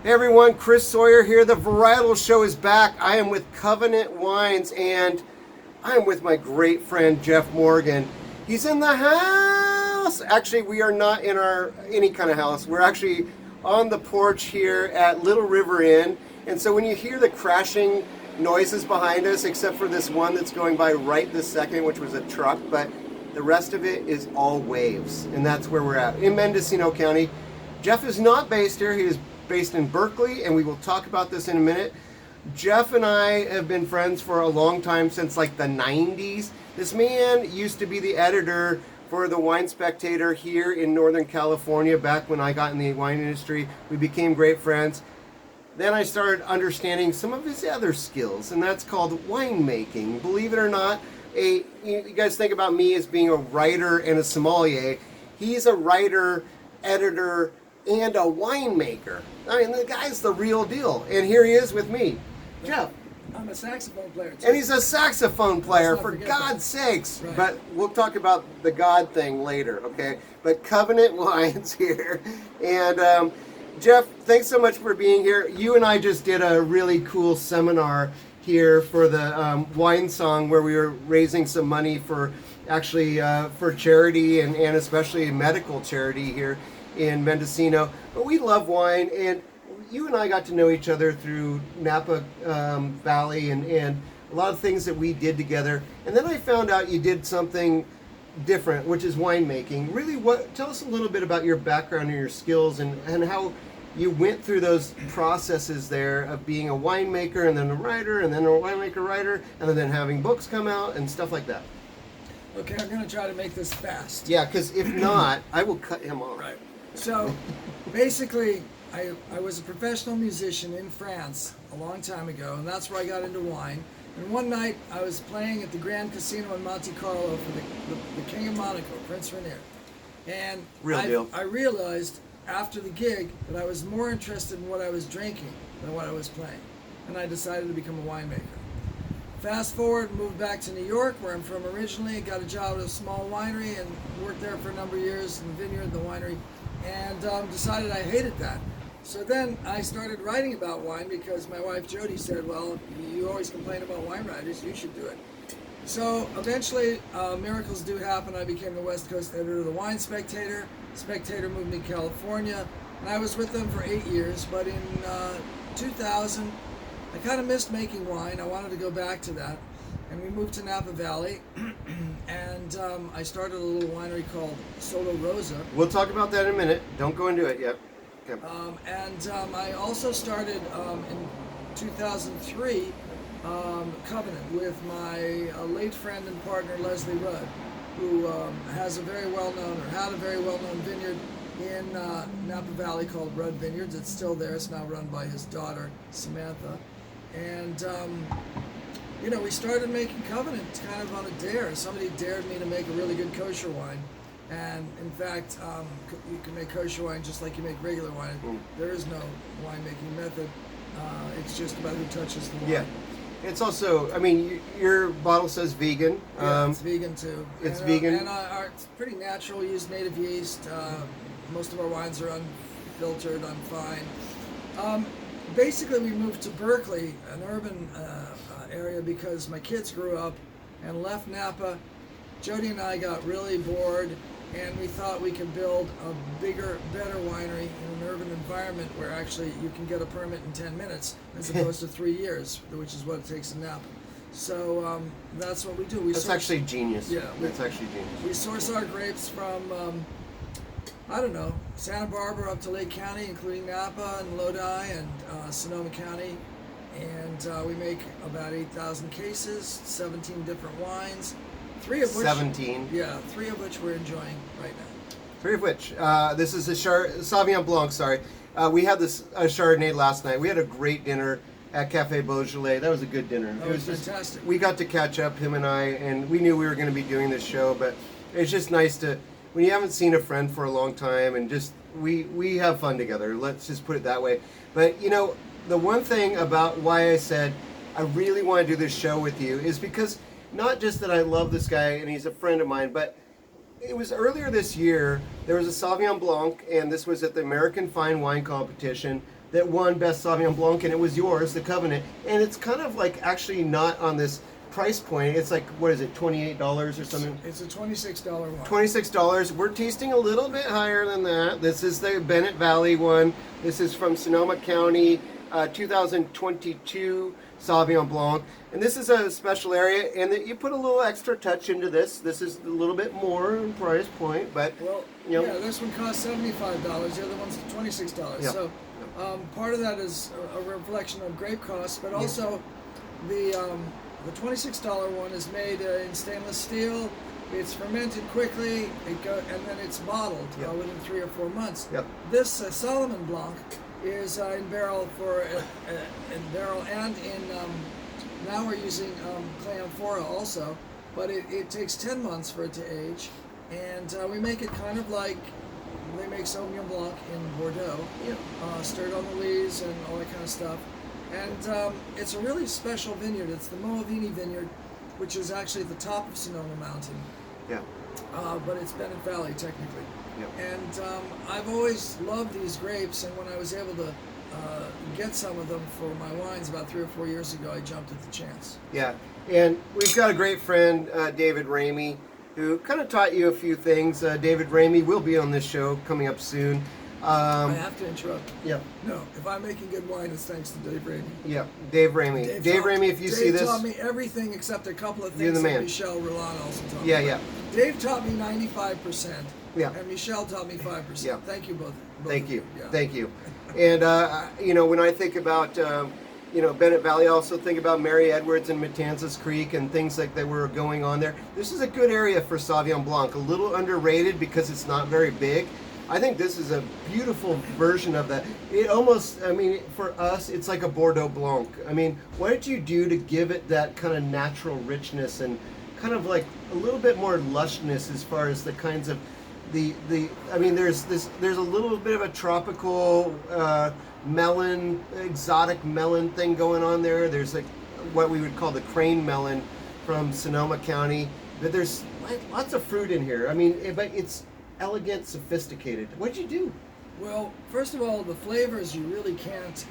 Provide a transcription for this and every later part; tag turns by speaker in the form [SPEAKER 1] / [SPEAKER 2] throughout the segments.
[SPEAKER 1] Hey everyone, Chris Sawyer here. The Varietal Show is back. I am with Covenant Wines and I am with my great friend Jeff Morgan. He's in the house. Actually, we are not in any kind of house. We're actually on the porch here at Little River Inn. And so when you hear the crashing noises behind us, except for this one that's going by right this second, which was a truck, but the rest of it is all waves. And that's where we're at, in Mendocino County. Jeff is not based here. He is based in Berkeley, and we will talk about this in a minute. Jeff and I have been friends for a long time, since like the 90s. This man used to be the editor for the Wine Spectator here in Northern California back when I got in the wine industry. We became great friends. Then I started understanding some of his other skills, and that's called winemaking. Believe it or not, you guys think about me as being a writer and a sommelier. He's a writer, editor, and a winemaker. I mean, the guy's the real deal. And here he is with me. Jeff.
[SPEAKER 2] I'm a saxophone player too.
[SPEAKER 1] And he's a saxophone player, for God's sakes.
[SPEAKER 2] Right.
[SPEAKER 1] But we'll talk about the God thing later, okay? But Covenant Wines here. And Jeff, thanks so much for being here. You and I just did a really cool seminar here for the Winesong, where we were raising some money for actually for charity and especially medical charity here in Mendocino. But we love wine, and you and I got to know each other through Napa Valley and a lot of things that we did together. And then I found out you did something different, which is winemaking. Really, tell us a little bit about your background and your skills and how you went through those processes there of being a winemaker and then a writer and then a winemaker-writer and then having books come out and stuff like that.
[SPEAKER 2] Okay, I'm going to try to make this fast.
[SPEAKER 1] Yeah, because if not, I will cut him off.
[SPEAKER 2] Right. So, basically, I was a professional musician in France a long time ago, and that's where I got into wine. And one night, I was playing at the Grand Casino in Monte Carlo for the King of Monaco, Prince Rainier. And I realized after the gig that I was more interested in what I was drinking than what I was playing. And I decided to become a winemaker. Fast forward, moved back to New York, where I'm from originally, got a job at a small winery and worked there for a number of years in the vineyard, the winery, and decided I hated that. So then I started writing about wine because my wife Jody said, well, you always complain about wine writers, you should do it. So eventually, miracles do happen. I became the West Coast editor of the Wine Spectator. Spectator moved me to California, and I was with them for 8 years, but in 2000, I kind of missed making wine. I wanted to go back to that, and we moved to Napa Valley, and I started a little winery called Solo Rosa.
[SPEAKER 1] We'll talk about that in a minute. Don't go into it yet. Okay.
[SPEAKER 2] I also started in 2003 Covenant with my late friend and partner Leslie Rudd, who had a very well-known vineyard in Napa Valley called Rudd Vineyards. It's still there. It's now run by his daughter Samantha. And we started making Covenant kind of on a dare. Somebody dared me to make a really good kosher wine. And in fact, you can make kosher wine just like you make regular wine. There is no winemaking method. It's just about who touches the wine.
[SPEAKER 1] Yeah. It's also, I mean, your bottle says vegan.
[SPEAKER 2] Yeah, it's vegan too.
[SPEAKER 1] It's vegan.
[SPEAKER 2] And it's pretty natural. We use native yeast. Most of our wines are unfiltered, unfined. Basically, we moved to Berkeley, an urban area, because my kids grew up and left Napa. Jody and I got really bored, and we thought we could build a bigger, better winery in an urban environment where actually you can get a permit in 10 minutes as opposed to 3 years, which is what it takes in Napa. So that's what we do.
[SPEAKER 1] That's actually genius.
[SPEAKER 2] Yeah.
[SPEAKER 1] That's actually genius.
[SPEAKER 2] We source our grapes from, Santa Barbara up to Lake County, including Napa and Lodi and Sonoma County. And we make about 8,000 cases, 17 different wines. 3 of which
[SPEAKER 1] 17.
[SPEAKER 2] Yeah, 3 of which we're enjoying right now.
[SPEAKER 1] 3 of which. This is a Sauvignon Blanc, sorry. We had this Chardonnay last night. We had a great dinner at Cafe Beaujolais. That was a good dinner.
[SPEAKER 2] It was fantastic.
[SPEAKER 1] We got to catch up, him and I, and we knew we were going to be doing this show, but it's just nice to, when you haven't seen a friend for a long time, and just, we have fun together. Let's just put it that way. But, the one thing about why I said I really want to do this show with you is because not just that I love this guy and he's a friend of mine, but it was earlier this year, there was a Sauvignon Blanc, and this was at the American Fine Wine Competition. that won Best Sauvignon Blanc, and it was yours, the Covenant. And it's kind of like actually not on this price point. It's like, what is it, $28 or something?
[SPEAKER 2] It's a $26 one.
[SPEAKER 1] $26. We're tasting a little bit higher than that. This is the Bennett Valley one. This is from Sonoma County, 2022 Sauvignon Blanc. And this is a special area, and that you put a little extra touch into this. This is a little bit more in price point, but
[SPEAKER 2] well,
[SPEAKER 1] you know,
[SPEAKER 2] yeah, this one costs $75. The other one's $26.
[SPEAKER 1] Yeah.
[SPEAKER 2] So part of that is a reflection of grape costs, but also the $26 one is made in stainless steel. It's fermented quickly, and then it's bottled within 3 or 4 months.
[SPEAKER 1] Yep.
[SPEAKER 2] This Solomon Blanc is in barrel and in now we're using clay amphora also, but it takes 10 months for it to age, and we make it kind of like they make Sauvignon Blanc in Bordeaux, stirred on the lees and all that kind of stuff. And it's a really special vineyard. It's the Moavini vineyard, which is actually at the top of Sonoma Mountain.
[SPEAKER 1] yeah,
[SPEAKER 2] But it's Bennett Valley technically.
[SPEAKER 1] Yep.
[SPEAKER 2] And I've always loved these grapes, and when I was able to get some of them for my wines about 3 or 4 years ago, I jumped at the chance.
[SPEAKER 1] yeah. And we've got a great friend, David Ramey, who kind of taught you a few things. David Ramey will be on this show coming up soon.
[SPEAKER 2] I have to interrupt.
[SPEAKER 1] Yeah.
[SPEAKER 2] No, if I'm making good wine, it's thanks to Dave Ramey.
[SPEAKER 1] Yeah, Dave Ramey. Dave Ramey, if you see this.
[SPEAKER 2] Dave taught me everything except a couple of
[SPEAKER 1] You're
[SPEAKER 2] things
[SPEAKER 1] the
[SPEAKER 2] that
[SPEAKER 1] man.
[SPEAKER 2] Michel Roland also taught me.
[SPEAKER 1] Yeah, yeah.
[SPEAKER 2] Dave taught me 95%.
[SPEAKER 1] Yeah.
[SPEAKER 2] And Michel taught me 5%.
[SPEAKER 1] Yeah.
[SPEAKER 2] Thank you both.
[SPEAKER 1] Thank you.
[SPEAKER 2] Yeah.
[SPEAKER 1] Thank you. And, you know, when I think about, Bennett Valley, I also think about Mary Edwards and Matanzas Creek and things like that were going on there. This is a good area for Sauvignon Blanc. A little underrated because it's not very big. I think this is a beautiful version of that. It almost, I mean, for us, it's like a Bordeaux Blanc. I mean, what did you do to give it that kind of natural richness and kind of like a little bit more lushness as far as the kinds of I mean, there's a little bit of a tropical melon, exotic melon thing going on there. There's like what we would call the crane melon from Sonoma County. But there's lots of fruit in here. I mean, but it's elegant, sophisticated. What'd you do?
[SPEAKER 2] Well, first of all, the flavors you really can't.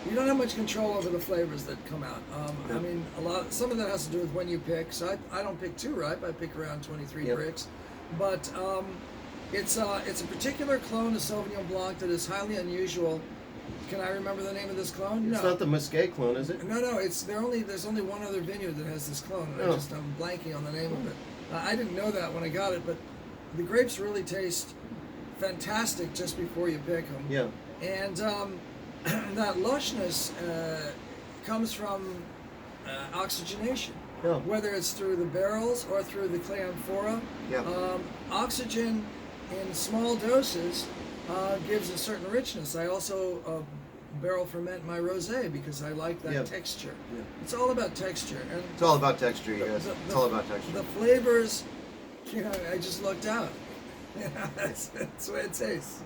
[SPEAKER 2] You don't have much control over the flavors that come out. I mean, some of that has to do with when you pick. So I don't pick too ripe. I pick around 23 bricks. But it's a particular clone of Sauvignon Blanc that is highly unusual. Can I remember the name of this clone?
[SPEAKER 1] It's not the Muscat clone, is it?
[SPEAKER 2] No. There's only one other vineyard that has this clone. And I'm blanking on the name of it. I didn't know that when I got it, but the grapes really taste fantastic just before you pick them.
[SPEAKER 1] Yeah.
[SPEAKER 2] And that lushness comes from oxygenation.
[SPEAKER 1] Yeah.
[SPEAKER 2] Whether it's through the barrels or through the clay amphora.
[SPEAKER 1] Yeah.
[SPEAKER 2] Oxygen in small doses gives a certain richness. I also barrel ferment my rosé because I like that texture. Yeah. It's all about texture. And
[SPEAKER 1] it's all about texture, you guys. It's all about texture.
[SPEAKER 2] The flavors, I just lucked out. That's the way it tastes.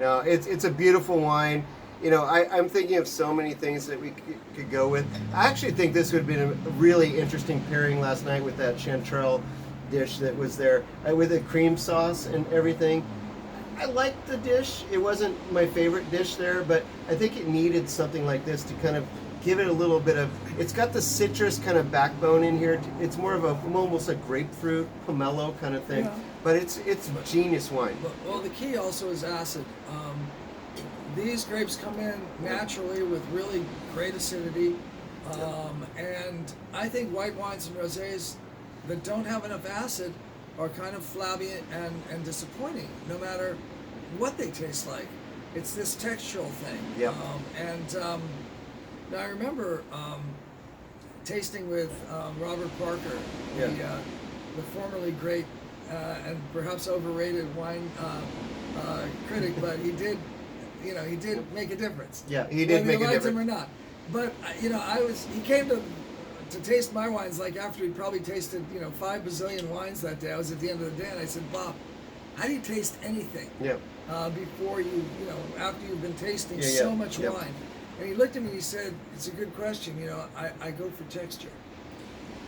[SPEAKER 1] No, it's a beautiful wine. You know, I'm thinking of so many things that we could go with. I actually think this would have been a really interesting pairing last night with that chanterelle dish that was there with the cream sauce and everything. I liked the dish. It wasn't my favorite dish there, but I think it needed something like this to kind of give it a little bit of, it's got the citrus kind of backbone in here. It's more of almost a grapefruit, pomelo kind of thing. Yeah. But it's genius wine.
[SPEAKER 2] Well, the key also is acid. These grapes come in naturally with really great acidity, and I think white wines and rosés that don't have enough acid are kind of flabby and disappointing, no matter what they taste like. It's this textural thing.
[SPEAKER 1] Yeah.
[SPEAKER 2] Now I remember tasting with Robert Parker, the formerly great and perhaps overrated wine critic, but he did make a difference.
[SPEAKER 1] Yeah, he did make a difference.
[SPEAKER 2] Whether you liked him or not. But, he came to taste my wines like after he'd probably tasted, 5 bazillion wines that day. I was at the end of the day and I said, Bob, how do you taste anything?
[SPEAKER 1] Yeah.
[SPEAKER 2] Before after you've been tasting so much wine? And he looked at me and he said, it's a good question, I go for texture.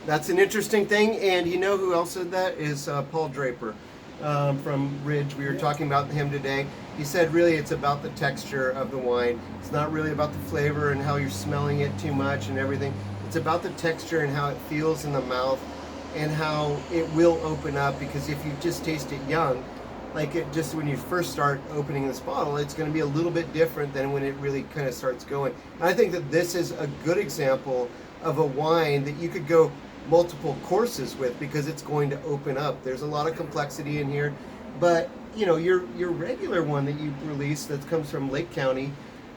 [SPEAKER 1] That's an interesting thing, and you know who else said that is Paul Draper from Ridge. We were talking about him today. he said really it's about the texture of the wine. It's not really about the flavor and how you're smelling it too much and everything. It's about the texture and how it feels in the mouth and how it will open up, because if you just taste it young, like it just when you first start opening this bottle, it's going to be a little bit different than when it really kind of starts going. And I think that this is a good example of a wine that you could go multiple courses with, because it's going to open up. There's a lot of complexity in here, but you know, your regular one that you released that comes from Lake County,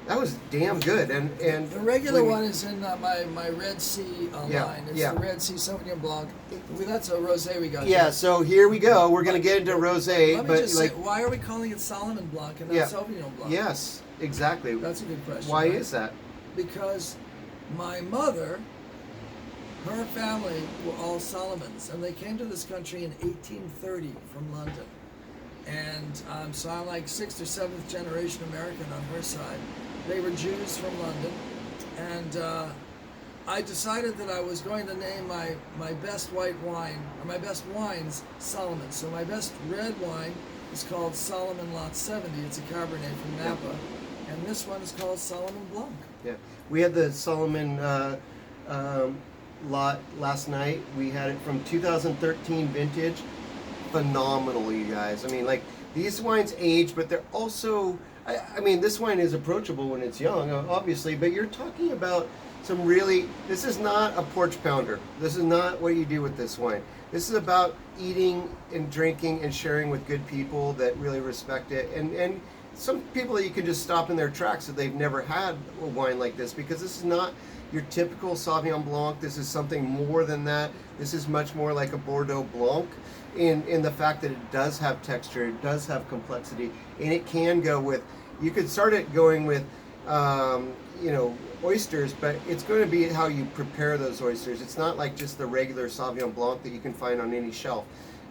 [SPEAKER 1] that was damn good. And
[SPEAKER 2] the regular one is in my Red Sea
[SPEAKER 1] Yeah,
[SPEAKER 2] line. It's
[SPEAKER 1] yeah.
[SPEAKER 2] the Red Sea Sauvignon Blanc. That's a rosé we got.
[SPEAKER 1] yeah,
[SPEAKER 2] here.
[SPEAKER 1] so here we go. We're going to get into rosé,
[SPEAKER 2] Let me
[SPEAKER 1] but
[SPEAKER 2] just
[SPEAKER 1] like
[SPEAKER 2] say, why are we calling it Solomon Blanc and not
[SPEAKER 1] Yeah.
[SPEAKER 2] Sauvignon Blanc?
[SPEAKER 1] yes, exactly.
[SPEAKER 2] That's a good question.
[SPEAKER 1] Why
[SPEAKER 2] right?
[SPEAKER 1] is that?
[SPEAKER 2] Because my mother, her family were all Solomons, and they came to this country in 1830 from London. And so I'm like 6th or 7th generation American on her side. They were Jews from London, and I decided that I was going to name my best white wine, or my best wines, Solomon. So my best red wine is called Solomon Lot 70. It's a Cabernet from Napa, and this one is called Solomon Blanc.
[SPEAKER 1] Yeah, we had the Solomon lot last night. We had it from 2013 vintage. Phenomenal, you guys. I mean, like, these wines age, but they're also, I mean, this wine is approachable when it's young, obviously, but you're talking about some really, this is not a porch pounder. This is not what you do with this wine. This is about eating and drinking and sharing with good people that really respect it, and some people that you can just stop in their tracks if they've never had a wine like this, because this is not your typical Sauvignon Blanc. This is something more than that. This is much more like a Bordeaux Blanc in the fact that it does have texture, it does have complexity, and it can go with, you could start it going with, you know, oysters, but it's going to be how you prepare those oysters. It's not like just the regular Sauvignon Blanc that you can find on any shelf.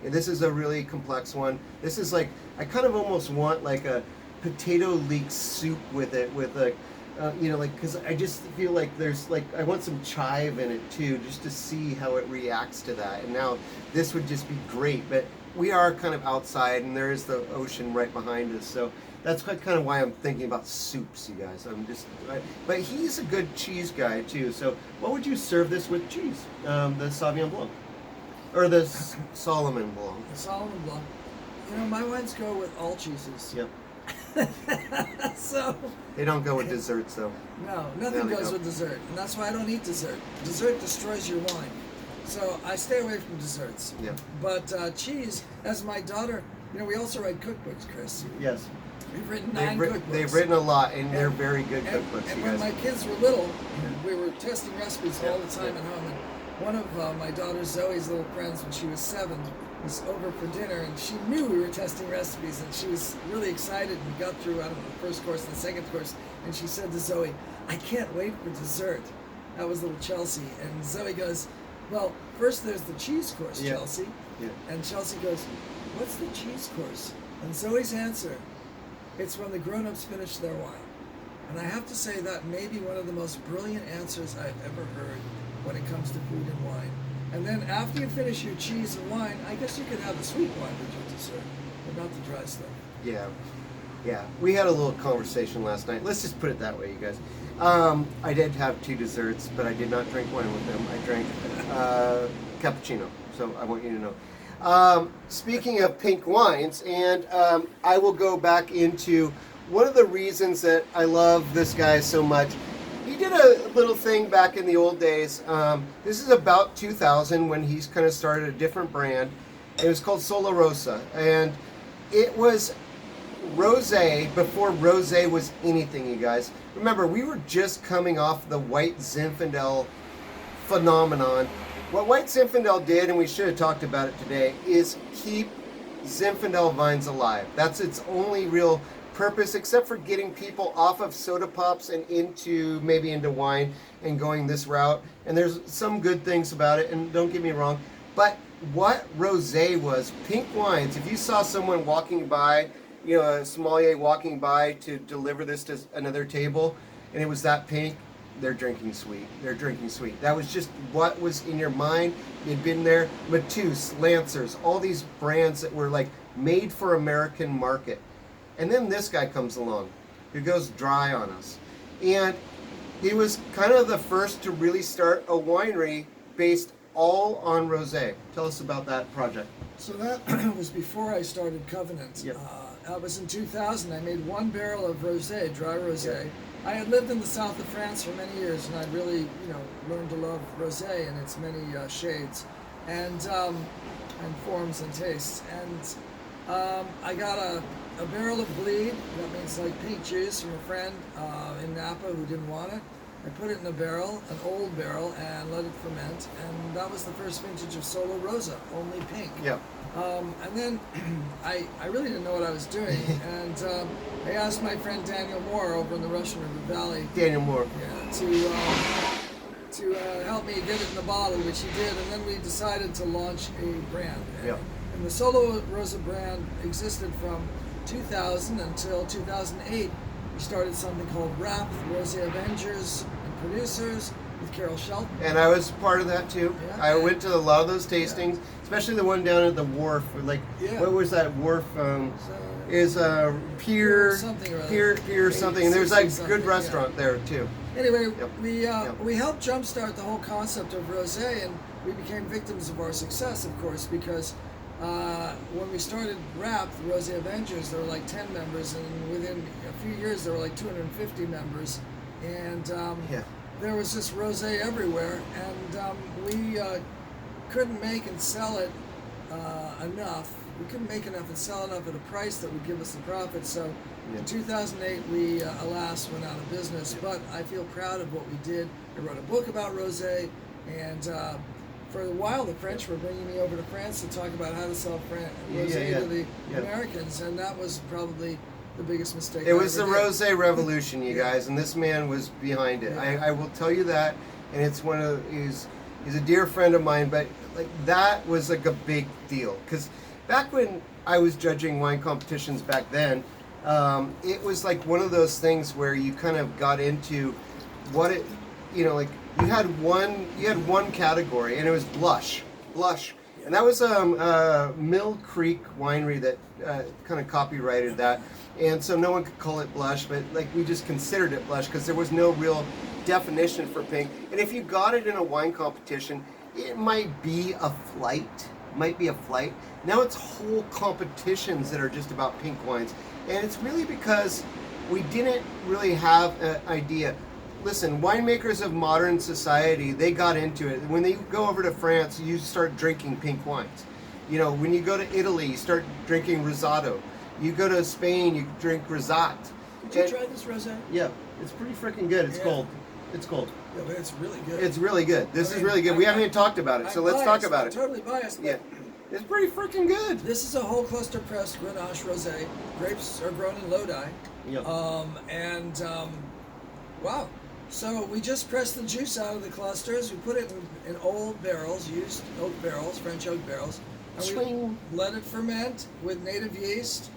[SPEAKER 1] And this is a really complex one. This is like, I kind of almost want like a potato leek soup with it, with a, you know, like, because I just feel like there's like, I want some chive in it too, just to see how it reacts to that. And now this would just be great, but we are kind of outside and there is the ocean right behind us. So that's kind of why I'm thinking about soups, you guys. But he's a good cheese guy too. So what would you serve this with cheese? The Sauvignon Blanc or the Solomon Blanc?
[SPEAKER 2] The Solomon Blanc. You know, my wines go with all cheeses.
[SPEAKER 1] Yep.
[SPEAKER 2] So
[SPEAKER 1] They don't go with desserts though.
[SPEAKER 2] no, nothing
[SPEAKER 1] they
[SPEAKER 2] goes
[SPEAKER 1] don't.
[SPEAKER 2] with dessert, and that's why I don't eat dessert. Dessert destroys your wine, so I stay away from desserts.
[SPEAKER 1] Yeah.
[SPEAKER 2] But cheese, as my daughter, you know, we also write cookbooks, Chris.
[SPEAKER 1] Yes.
[SPEAKER 2] We've written 9 cookbooks.
[SPEAKER 1] They've written a lot, and they're very good
[SPEAKER 2] And,
[SPEAKER 1] cookbooks,
[SPEAKER 2] and
[SPEAKER 1] you
[SPEAKER 2] when
[SPEAKER 1] guys.
[SPEAKER 2] my kids were little, we were testing recipes all the time
[SPEAKER 1] Yeah.
[SPEAKER 2] at home. And one of my daughter Zoe's little friends, when she was 7, was over for dinner, and she knew we were testing recipes, and she was really excited. And we got through, I don't know, the first course and the second course, and she said to Zoe, "I can't wait for dessert." That was little Chelsea, and Zoe goes, "Well, first there's the cheese course,
[SPEAKER 1] Yeah.
[SPEAKER 2] Chelsea."
[SPEAKER 1] Yeah.
[SPEAKER 2] And Chelsea goes, "What's the cheese course?" And Zoe's answer, "It's when the grown-ups finish their wine." And I have to say that may be one of the most brilliant answers I've ever heard when it comes to food and wine. And then after you finish your cheese and wine, I guess you could have the sweet wine with your dessert, but not the dry stuff.
[SPEAKER 1] Yeah. Yeah. We had a little conversation last night. Let's just put it that way, you guys. I did have 2 desserts, but I did not drink wine with them. I drank cappuccino, so I want you to know. Speaking of pink wines, and I will go back into one of the reasons that I love this guy so much. He did a little thing back in the old days. This is about 2000 when he's kind of started a different brand. It was called Sola Rosa, and it was rosé before rosé was anything, you guys. Remember, we were just coming off the White Zinfandel phenomenon. What White Zinfandel did, and we should have talked about it today, is keep Zinfandel vines alive. That's its only real purpose, except for getting people off of soda pops and maybe into wine and going this route. And there's some good things about it, and don't get me wrong, but what rosé was, pink wines, if you saw someone walking by, you know, a sommelier walking by to deliver this to another table, and it was that pink, they're drinking sweet. They're drinking sweet. That was just what was in your mind. You'd been there. Mateus, Lancers, all these brands that were like made for American market. And then this guy comes along who goes dry on us. And he was kind of the first to really start a winery based all on rosé. Tell us about that project.
[SPEAKER 2] So that was before I started Covenant.
[SPEAKER 1] Yep.
[SPEAKER 2] That was in 2000. I made 1 barrel of rosé, dry rosé. I had lived in the south of France for many years, and I really, learned to love rosé and its many shades and forms and tastes. And I got a barrel of bleed. That means like pink juice from a friend in Napa who didn't want it. I put it in a barrel, an old barrel, and let it ferment. And that was the first vintage of Solo Rosa, only pink.
[SPEAKER 1] Yeah.
[SPEAKER 2] And then I really didn't know what I was doing. And I asked my friend Daniel Moore over in the Russian River Valley.
[SPEAKER 1] Daniel Moore.
[SPEAKER 2] Yeah, to help me get it in the bottle, which he did. And then we decided to launch a brand.
[SPEAKER 1] Yeah.
[SPEAKER 2] And the Solo Rosa brand existed from 2000 until 2008. We started something called RAP, the Rosé Avengers and Producers, with Carol Shelton.
[SPEAKER 1] And I was part of that too.
[SPEAKER 2] Yeah.
[SPEAKER 1] I went to a lot of those tastings, especially the one down at the wharf. What was that wharf? Is Pier
[SPEAKER 2] something or other.
[SPEAKER 1] Pier something. And there's like a good
[SPEAKER 2] something,
[SPEAKER 1] restaurant there too.
[SPEAKER 2] Anyway,
[SPEAKER 1] Yep.
[SPEAKER 2] we helped jumpstart the whole concept of rosé, and we became victims of our success, of course, because when we started RAP, the Rosé Avengers, there were like 10 members, and within a few years there were like 250 members, and there was just rosé everywhere, and we couldn't make and sell it enough. We couldn't make enough and sell enough at a price that would give us the profit. So in 2008, we alas went out of business. But I feel proud of what we did. I wrote a book about rosé, and for a while the French were bringing me over to France to talk about how to sell rosé to the Americans, and that was probably the biggest mistake.
[SPEAKER 1] It was the
[SPEAKER 2] I ever did.
[SPEAKER 1] rosé revolution, you guys, and this man was behind it.
[SPEAKER 2] Yeah.
[SPEAKER 1] I will tell you that, and it's he's a dear friend of mine, but like that was like a big deal because back when I was judging wine competitions back then, it was like one of those things where you kind of got into what it, like you had one category, and it was blush, and that was Mill Creek Winery that kind of copyrighted that, and so no one could call it blush, but like we just considered it blush because there was no real definition for pink, and if you got it in a wine competition, it might be a flight. Now it's whole competitions that are just about pink wines, and it's really because we didn't really have an idea. Listen, winemakers of modern society, they got into it. When they go over to France, you start drinking pink wines. When you go to Italy, you start drinking Rosado. You go to Spain, you drink Rosat.
[SPEAKER 2] Did you try this rosé?
[SPEAKER 1] Yeah, it's pretty freaking good. It's cold. It's cold.
[SPEAKER 2] Yeah, but it's really good.
[SPEAKER 1] It's really good. This is really good. We haven't even talked about it, so let's talk about it.
[SPEAKER 2] I'm totally biased.
[SPEAKER 1] Yeah, it's pretty freaking good.
[SPEAKER 2] This is a whole cluster pressed Grenache rosé. Grapes are grown in Lodi.
[SPEAKER 1] Yep.
[SPEAKER 2] Wow. So we just pressed the juice out of the clusters. We put it in old barrels, used oak barrels, French oak barrels. And
[SPEAKER 1] Swing.
[SPEAKER 2] we let it ferment with native yeast.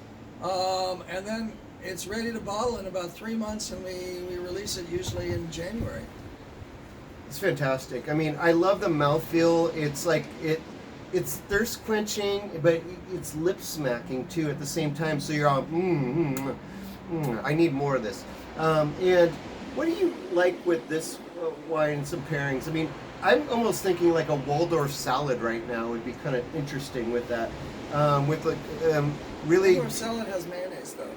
[SPEAKER 2] And then it's ready to bottle in about 3 months, and we release it usually in January.
[SPEAKER 1] It's fantastic. I mean, I love the mouthfeel. It's like it's thirst quenching, but it's lip smacking too at the same time. So you're all, I need more of this. And what do you like with this wine and some pairings? I mean, I'm almost thinking like a Waldorf salad right now would be kind of interesting with that. Really.
[SPEAKER 2] Waldorf salad has mayonnaise though.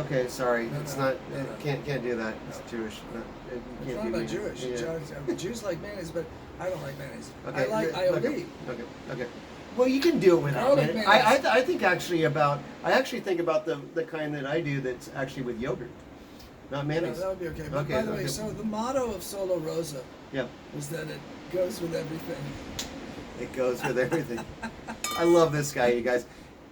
[SPEAKER 1] Okay, sorry,
[SPEAKER 2] No,
[SPEAKER 1] it's
[SPEAKER 2] no,
[SPEAKER 1] not.
[SPEAKER 2] no, no.
[SPEAKER 1] Can't do that. It's Jewish.
[SPEAKER 2] It's not about Jewish.
[SPEAKER 1] Yeah.
[SPEAKER 2] Jews like mayonnaise, but I don't like mayonnaise.
[SPEAKER 1] Okay,
[SPEAKER 2] I like IOD.
[SPEAKER 1] Okay. Well, you can do it without
[SPEAKER 2] like
[SPEAKER 1] mayonnaise.
[SPEAKER 2] mayonnaise.
[SPEAKER 1] I think actually think about the kind that I do that's actually with yogurt, not
[SPEAKER 2] Yeah,
[SPEAKER 1] mayonnaise.
[SPEAKER 2] that would be okay. But
[SPEAKER 1] Okay,
[SPEAKER 2] by the way,
[SPEAKER 1] okay.
[SPEAKER 2] so the motto of Solo Rosa
[SPEAKER 1] Yeah,
[SPEAKER 2] is that it goes with everything.
[SPEAKER 1] it goes with everything. I love this guy, you guys.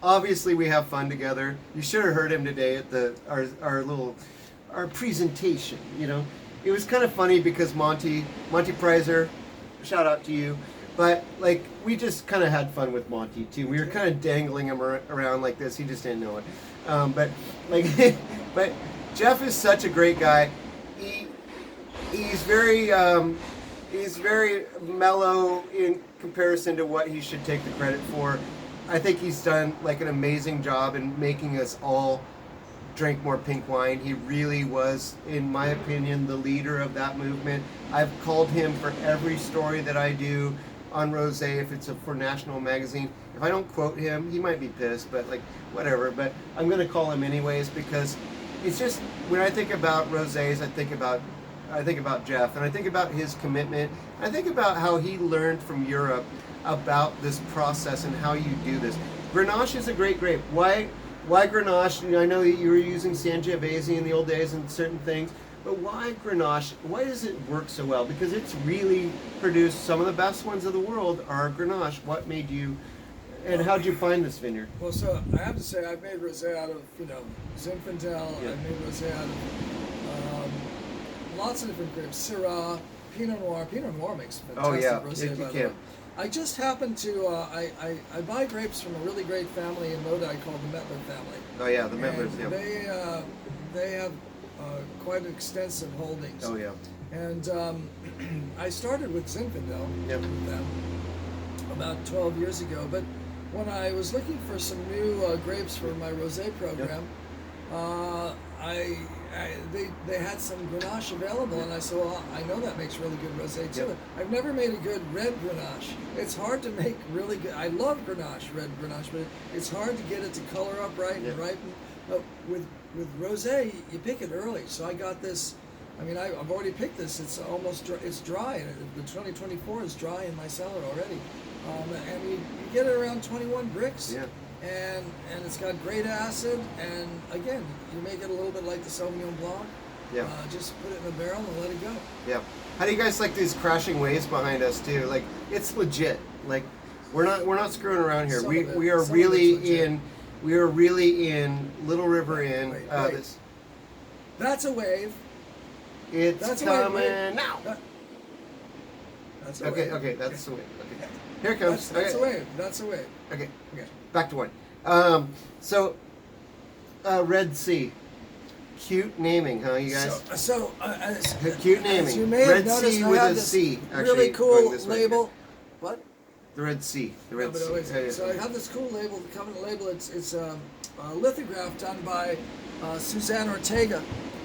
[SPEAKER 1] Obviously, we have fun together. You should have heard him today at our presentation. It was kind of funny because Monty Prizer, shout out to you. But like we just kind of had fun with Monty too. We were kind of dangling him around like this. He just didn't know it. But Jeff is such a great guy. He's very mellow in comparison to what he should take the credit for. I think he's done like an amazing job in making us all drank more pink wine. He really was, in my opinion, the leader of that movement. I've called him for every story that I do on rosé, if it's for National Magazine. If I don't quote him, he might be pissed, but like whatever. But I'm gonna call him anyways, because it's just, when I think about rosés, I think about Jeff, and I think about his commitment. I think about how he learned from Europe about this process and how you do this. Grenache is a great grape. Why Grenache? I know that you were using Sangiovese in the old days and certain things, but why Grenache? Why does it work so well? Because it's really produced some of the best ones of the world are Grenache. What made you, and how did you find this vineyard?
[SPEAKER 2] Well, so I have to say, I've made rosé out of, Zinfandel.
[SPEAKER 1] Yeah.
[SPEAKER 2] I've made rosé out of lots of different grapes. Syrah, Pinot Noir. Pinot Noir makes fantastic rosé.
[SPEAKER 1] you
[SPEAKER 2] by the
[SPEAKER 1] can.
[SPEAKER 2] way. I just happened to, I buy grapes from a really great family in Lodi called the Mettler family.
[SPEAKER 1] Oh yeah, the members.
[SPEAKER 2] And
[SPEAKER 1] Yeah.
[SPEAKER 2] they have quite extensive holdings.
[SPEAKER 1] Oh yeah.
[SPEAKER 2] And I started with Zinfandel
[SPEAKER 1] Yep.
[SPEAKER 2] with them about 12 years ago. But when I was looking for some new grapes for my rosé program, they had some Grenache available, and I said, well, I know that makes really good rosé too.
[SPEAKER 1] Yep.
[SPEAKER 2] I've never made a good red Grenache. It's hard to make really good. I love Grenache, red Grenache, but it's hard to get it to color up right and ripen. But with rosé, you pick it early. So I got this. I mean, I've already picked this. It's almost it's dry. The 2024 is dry in my cellar already, and you get it around 21 bricks.
[SPEAKER 1] Yeah.
[SPEAKER 2] And it's got great acid, and again, you make it a little bit like the Sauvignon Blanc.
[SPEAKER 1] Yeah.
[SPEAKER 2] Just put it in a barrel and let it go.
[SPEAKER 1] Yeah. How do you guys like these crashing waves behind us too? Like, it's legit. Like, we're not screwing around here.
[SPEAKER 2] Some of it-
[SPEAKER 1] We are
[SPEAKER 2] some of it's
[SPEAKER 1] really
[SPEAKER 2] legit.
[SPEAKER 1] in Little River Inn.
[SPEAKER 2] Wait.
[SPEAKER 1] This
[SPEAKER 2] That's a wave.
[SPEAKER 1] it's
[SPEAKER 2] That's a
[SPEAKER 1] coming
[SPEAKER 2] wave.
[SPEAKER 1] now.
[SPEAKER 2] That's a
[SPEAKER 1] Okay,
[SPEAKER 2] wave.
[SPEAKER 1] okay, that's the wave. Okay. Here it comes.
[SPEAKER 2] That's
[SPEAKER 1] okay.
[SPEAKER 2] a wave. That's a wave.
[SPEAKER 1] Okay.
[SPEAKER 2] Okay.
[SPEAKER 1] Back to wine. Red Sea. Cute naming, huh, you guys? Cute naming.
[SPEAKER 2] As you may
[SPEAKER 1] Red
[SPEAKER 2] have noticed,
[SPEAKER 1] Sea
[SPEAKER 2] I
[SPEAKER 1] with
[SPEAKER 2] have
[SPEAKER 1] a
[SPEAKER 2] this
[SPEAKER 1] C, actually,
[SPEAKER 2] really
[SPEAKER 1] going
[SPEAKER 2] cool
[SPEAKER 1] this way.
[SPEAKER 2] label. What?
[SPEAKER 1] The Red Sea. The
[SPEAKER 2] No,
[SPEAKER 1] Red
[SPEAKER 2] but
[SPEAKER 1] Sea.
[SPEAKER 2] wait,
[SPEAKER 1] Yeah, yeah.
[SPEAKER 2] so I have this cool label, the Covenant label. It's a lithograph done by Suzanne Ortega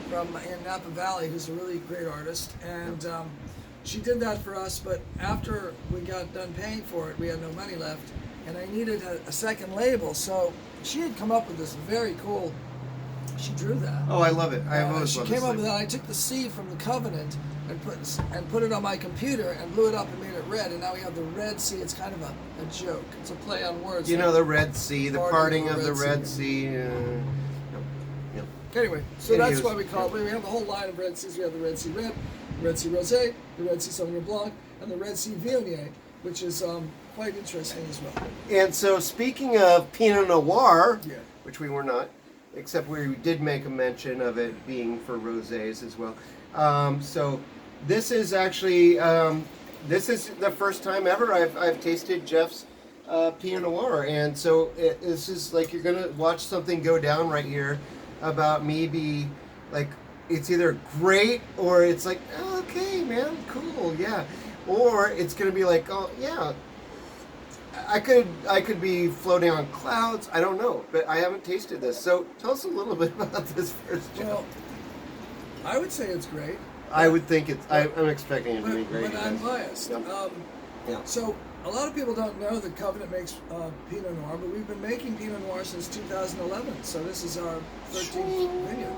[SPEAKER 2] in Napa Valley, who's a really great artist, and she did that for us. But after we got done paying for it, we had no money left, and I needed a second label. So she had come up with this very cool. She drew that.
[SPEAKER 1] Oh, I love it. I've always
[SPEAKER 2] She
[SPEAKER 1] loved
[SPEAKER 2] came
[SPEAKER 1] this
[SPEAKER 2] up with
[SPEAKER 1] label.
[SPEAKER 2] that. I took the C from the Covenant and put it on my computer and blew it up and made it red. And now we have the Red Sea. It's kind of a joke. It's a play on words.
[SPEAKER 1] You know, the Red Sea, the parting of the Red
[SPEAKER 2] Red
[SPEAKER 1] Sea.
[SPEAKER 2] Anyway, so that's
[SPEAKER 1] Anywho,
[SPEAKER 2] why we call it. We have a whole line of Red Seas. We have the Red Sea Red, Red Sea Rosé, the Red Sea Sauvignon Blanc, and the Red Sea Viognier, which is quite interesting as well.
[SPEAKER 1] And so, speaking of Pinot Noir,
[SPEAKER 2] Yeah.
[SPEAKER 1] which we were not, except we did make a mention of it being for rosés as well. So this is actually this is the first time ever I've tasted Jeff's Pinot Noir, and so this is like you're gonna watch something go down right here about me be like it's either great or it's like okay man cool yeah, or it's gonna be like oh yeah. I could be floating on clouds. I don't know, but I haven't tasted this. So tell us a little bit about this first job.
[SPEAKER 2] Well, I would say it's great.
[SPEAKER 1] I would think it's. I'm expecting it to be great.
[SPEAKER 2] But I'm biased.
[SPEAKER 1] Yep. Yeah.
[SPEAKER 2] So a lot of people don't know that Covenant makes Pinot Noir, but we've been making Pinot Noir since 2011. So this is our 13th vineyard.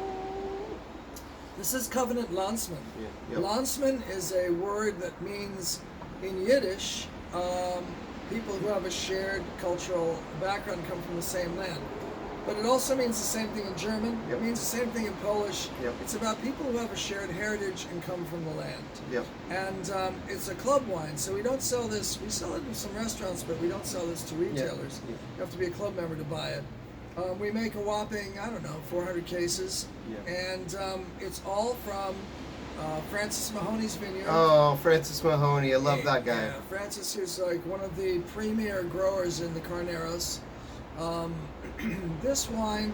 [SPEAKER 2] This is Covenant Landsman.
[SPEAKER 1] Yeah, yep.
[SPEAKER 2] Landsman is a word that means, in Yiddish, people who have a shared cultural background come from the same land. But it also means the same thing in German.
[SPEAKER 1] Yep.
[SPEAKER 2] It means the same thing in Polish.
[SPEAKER 1] Yep.
[SPEAKER 2] It's about people who have a shared heritage and come from the land.
[SPEAKER 1] Yep.
[SPEAKER 2] And it's a club wine, so we don't sell this. We sell it in some restaurants, but we don't sell this to retailers.
[SPEAKER 1] Yeah.
[SPEAKER 2] You have to be a club member to buy it. We make a whopping, 400 cases.
[SPEAKER 1] Yeah.
[SPEAKER 2] And it's all from Francis Mahoney's vineyard.
[SPEAKER 1] Oh, Francis Mahoney. I love that guy.
[SPEAKER 2] Yeah, Francis is like one of the premier growers in the Carneros. This wine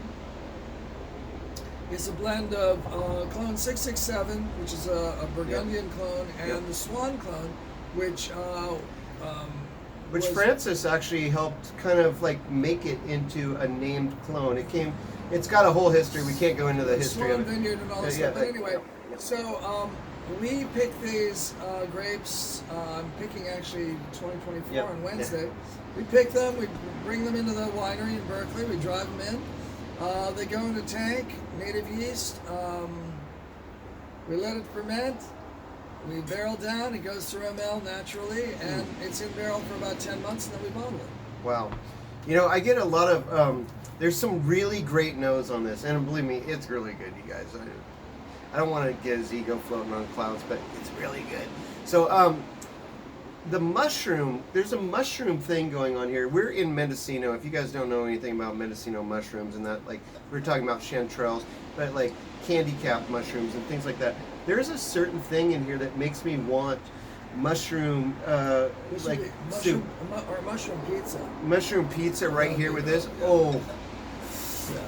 [SPEAKER 2] is a blend of clone 667, which is a Burgundian clone, and
[SPEAKER 1] Yep.
[SPEAKER 2] the Swan clone, which
[SPEAKER 1] Which
[SPEAKER 2] was-
[SPEAKER 1] Francis actually helped kind of like make it into a named clone. It came it's got a whole history. We can't go into the history
[SPEAKER 2] Swan
[SPEAKER 1] of it.
[SPEAKER 2] vineyard and all this
[SPEAKER 1] Yeah,
[SPEAKER 2] stuff. But anyway,
[SPEAKER 1] yeah.
[SPEAKER 2] so we pick these grapes. I'm picking actually 2024
[SPEAKER 1] Yep.
[SPEAKER 2] on Wednesday. We pick them. We bring them into the winery in Berkeley. We drive them in. They go in a tank, native yeast. We let it ferment. We barrel down. It goes through ML naturally, and it's in barrel for about 10 months, and then we bottle it.
[SPEAKER 1] Wow. You know, I get a lot of, there's some really great notes on this, and believe me, it's really good, you guys. I don't want to get his ego floating on clouds, but it's really good. So, the mushroom, there's a mushroom thing going on here. We're in Mendocino. If you guys don't know anything about Mendocino mushrooms and that, like, we're talking about chanterelles, but like candy cap mushrooms and things like that. There's a certain thing in here that makes me want mushroom, like soup.
[SPEAKER 2] Or mushroom pizza.
[SPEAKER 1] Mushroom pizza right here with this. Oh,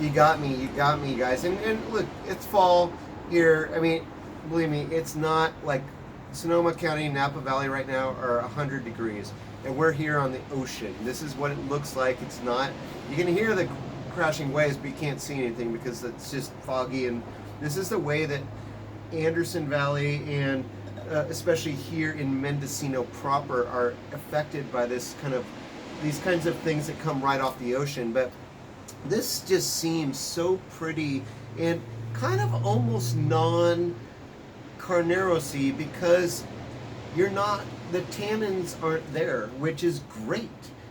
[SPEAKER 1] you got me, guys. And look, it's fall here. I mean, believe me, it's not like Sonoma County, Napa Valley right now are 100 degrees, and we're here on the ocean. This is what it looks like. It's not. You can hear the crashing waves, but you can't see anything because it's just foggy. And this is the way that Anderson Valley and especially here in Mendocino proper are affected by these kinds of things that come right off the ocean. But this just seems so pretty and kind of almost Carneros-y because the tannins aren't there, which is great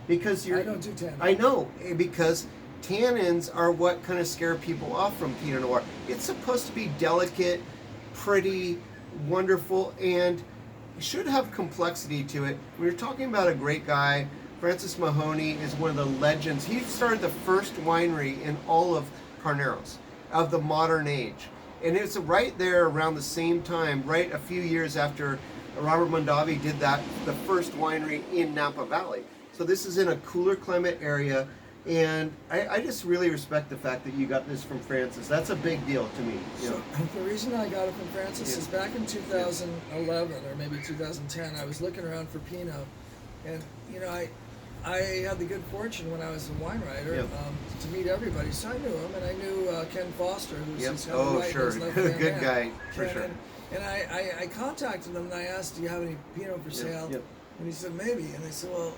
[SPEAKER 1] because
[SPEAKER 2] I don't do tannins.
[SPEAKER 1] I know, because tannins are what kind of scare people off from Pinot Noir. It's supposed to be delicate, pretty, wonderful, and should have complexity to it. When you're talking about a great guy, Francis Mahoney is one of the legends. He started the first winery in all of Carneros of the modern age. And it's right there around the same time, right a few years after Robert Mondavi did that, the first winery in Napa Valley. So this is in a cooler climate area, and I just really respect the fact that you got this from Francis. That's a big deal to me. You know?
[SPEAKER 2] So the reason I got it from Francis is back in 2011 or maybe 2010, I was looking around for Pinot, and you know, I had the good fortune when I was a wine writer to meet everybody. So I knew him, and I knew Ken Foster, who's his
[SPEAKER 1] good guy, for sure.
[SPEAKER 2] And I contacted him and I asked, do you have any Pinot for sale? And he said, maybe. And I said, well,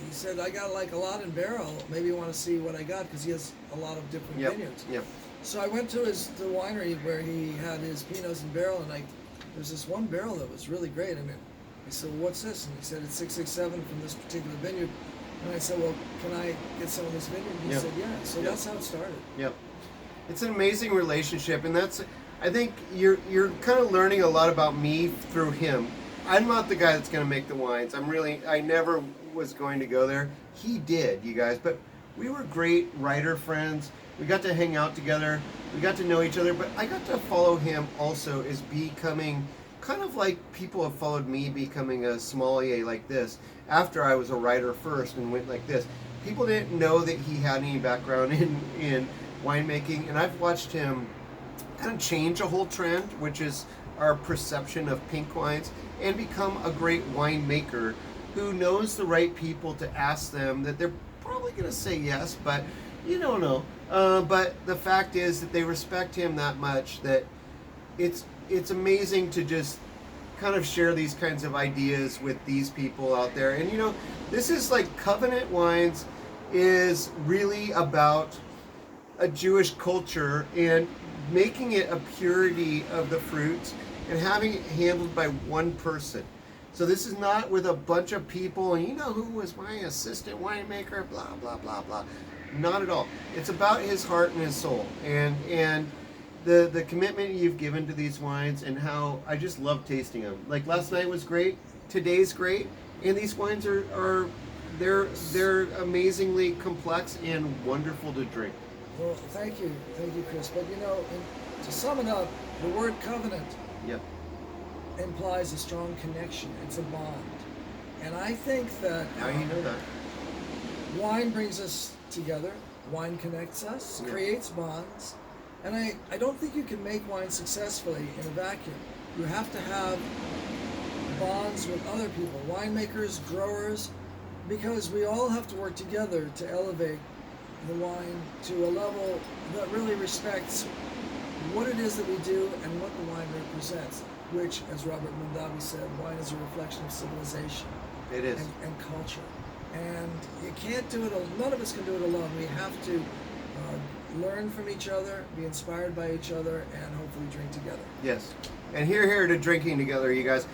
[SPEAKER 2] he said, I got like a lot in barrel. Maybe you want to see what I got, because he has a lot of different vineyards. So I went to the winery where he had his Pinots in barrel, and there's this one barrel that was really great. And I said, well, what's this? And he said, it's 667 from this particular vineyard. And I said, well, can I get some of this vineyard? And he said, yeah. So that's how it started.
[SPEAKER 1] It's an amazing relationship, and I think you're kind of learning a lot about me through him. I'm not the guy that's going to make the wines. I never was going to go there. He did, you guys. But we were great writer friends. We got to hang out together. We got to know each other. But I got to follow him also as becoming kind of like people have followed me becoming a sommelier like this. After I was a writer first and went like this. People didn't know that he had any background in winemaking. And I've watched him kind of change a whole trend, which is our perception of pink wines, and become a great winemaker who knows the right people to ask them that they're probably going to say yes, but you don't know. But the fact is that they respect him that much that it's amazing to just kind of share these kinds of ideas with these people out there. And you know, this is like Covenant Wines is really about a Jewish culture and making it a purity of the fruits and having it handled by one person. So this is not with a bunch of people, and you know who was my assistant winemaker, blah, blah, blah, blah. Not at all. It's about his heart and his soul. And the commitment you've given to these wines, and how I just love tasting them. Like last night was great, today's great, and these wines they're amazingly complex and wonderful to drink.
[SPEAKER 2] Well, thank you, Chris. But you know, to sum it up, the word covenant implies a strong connection. It's a bond, and I think that
[SPEAKER 1] now you know that
[SPEAKER 2] wine brings us together. Wine connects us, creates bonds, and I don't think you can make wine successfully in a vacuum. You have to have bonds with other people, winemakers, growers, because we all have to work together to elevate the wine to a level that really respects what it is that we do and what the wine represents, which, as Robert Mondavi said, wine is a reflection of civilization.
[SPEAKER 1] It is.
[SPEAKER 2] And culture. And you can't do it, none of us can do it alone. We have to learn from each other, be inspired by each other, and hopefully drink together.
[SPEAKER 1] Yes. And here to drinking together, you guys.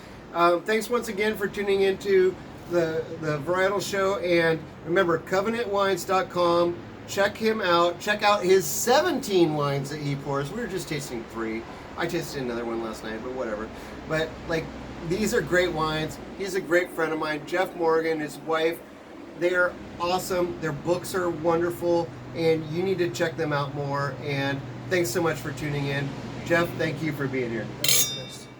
[SPEAKER 1] Thanks once again for tuning into the Varietal Show. And remember, covenantwines.com. Check him out. Check out his 17 wines that he pours. We were just tasting 3. I tasted another one last night, but whatever. But, like, these are great wines. He's a great friend of mine. Jeff Morgan, his wife, they are awesome. Their books are wonderful, and you need to check them out more. And thanks so much for tuning in. Jeff, thank you for being here.